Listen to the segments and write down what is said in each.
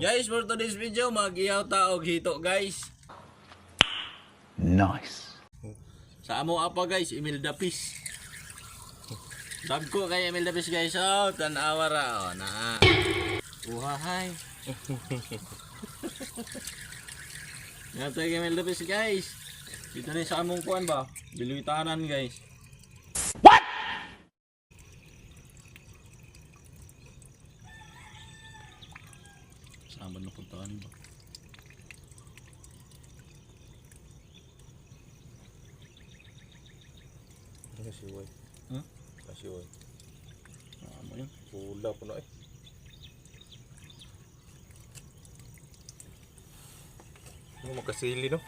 Guys, for today's video, mag-ihaw taog hito guys. Nice. Sa amo apa guys, Emil Dapis. Dagko kay Emil Dapis guys. Oh, tanawa ra. Oh, na. Uhahay. Ngato kay Emil Dapis guys. Dito ni sa among kuan ba? Biluitanan guys. What? Saan ba napuntaan ba? Kasiway. Huh? Kasiway. Mo yun. Pula po na eh. Ano makasili no?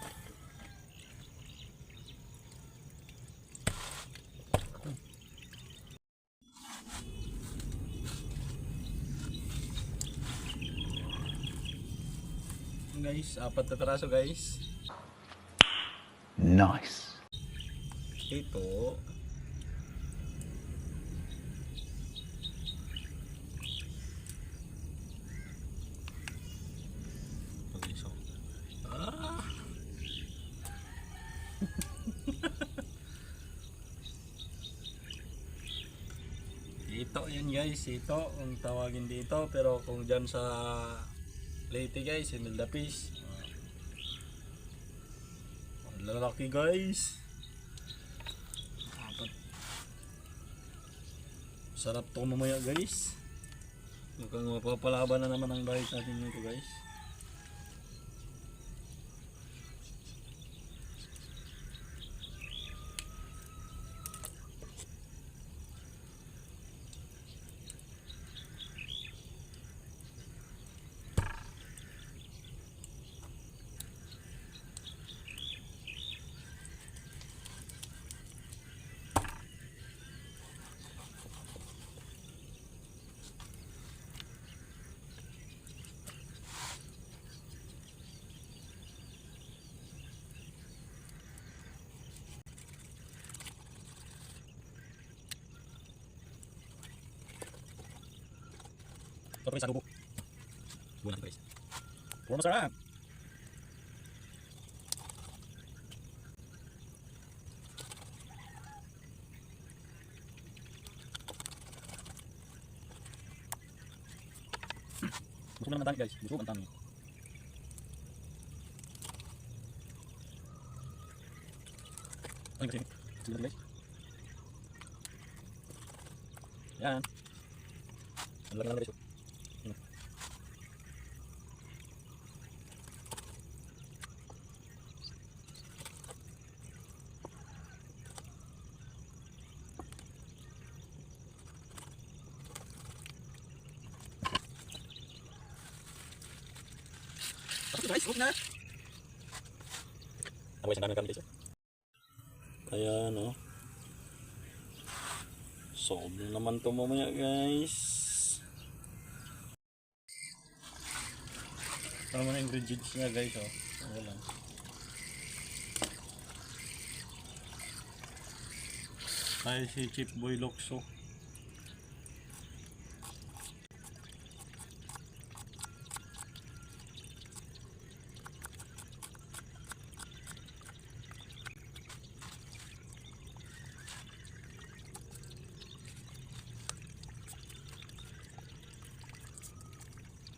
Guys, apat na peraso guys. Nice. Ito. Ah. Ito yan guys, ito ang tawagin dito, pero kung dyan sa Leyte guys, Emil Dapis. Ang lalaki guys. Apat. Sarap to mamaya guys. Mukhang mapapalaban na naman ang diet natin nito guys. Ito guys, adobo. Buwan guys. Puro masarap. Busog na naman tayo guys. Busog ang tayo. Ano kasi? Sige guys. Yan. Ang laki lang guys. Guys, huwag na. Ang guys, ang dami kami dito. Kaya no. Solve na naman to mamaya guys. Ito naman ang ingredients niya guys. Oh. Ano lang. Tayo si Chief Boy Lokso.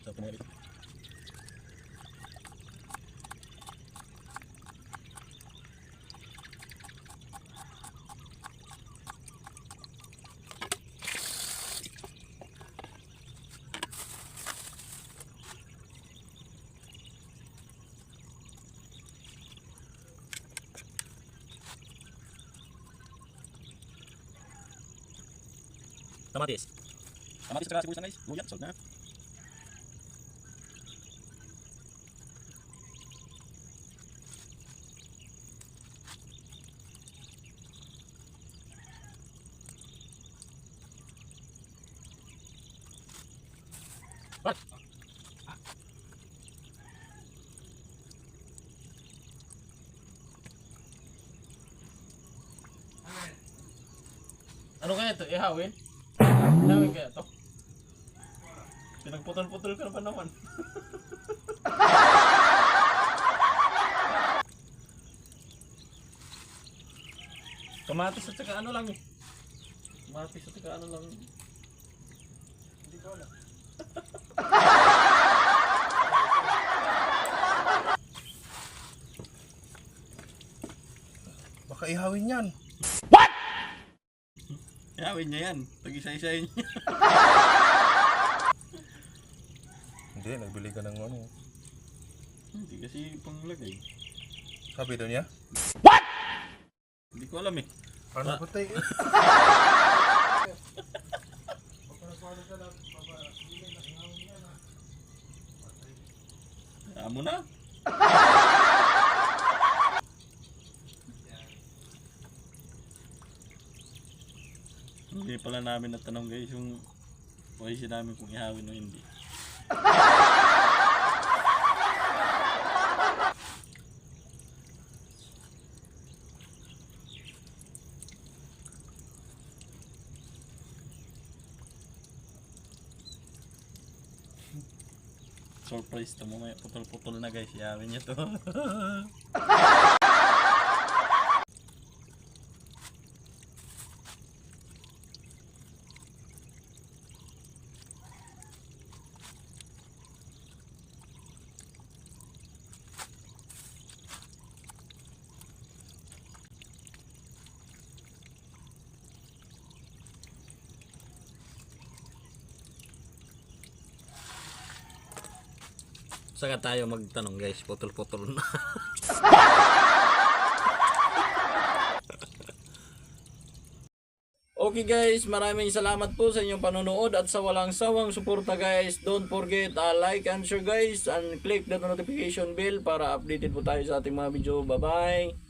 Ito mga dito. Kamatis. Kamatis at sibuyas na guys. Luya, salt na. What? Ano kaya ito? Ihawin? Ihawin kaya ito? Pinagputol-putol ka na pa naman. Kamatis at saka ano lang eh. Kamatis at saka ano lang. Hindi ko alam. Baka ihawin yan. Yawin niya yan. Pag-isa-isayin niya. Hindi, nagbili ka ng ano. Hindi kasi panglagay. Sabi daw niya? Hindi ko alam eh. Ano patay? Amo na. Hindi pala namin natanong guys yung policy namin kung ihawin o hindi. Surprise to, mamaya putol-putol na guys, ihawin niya to. Saka tayo magtanong guys, putol-putol na. Okay guys, maraming salamat po sa inyong panonood at sa walang sawang suporta guys. Don't forget like and share guys and click the notification bell para updated po tayo sa ating mga video. Bye bye!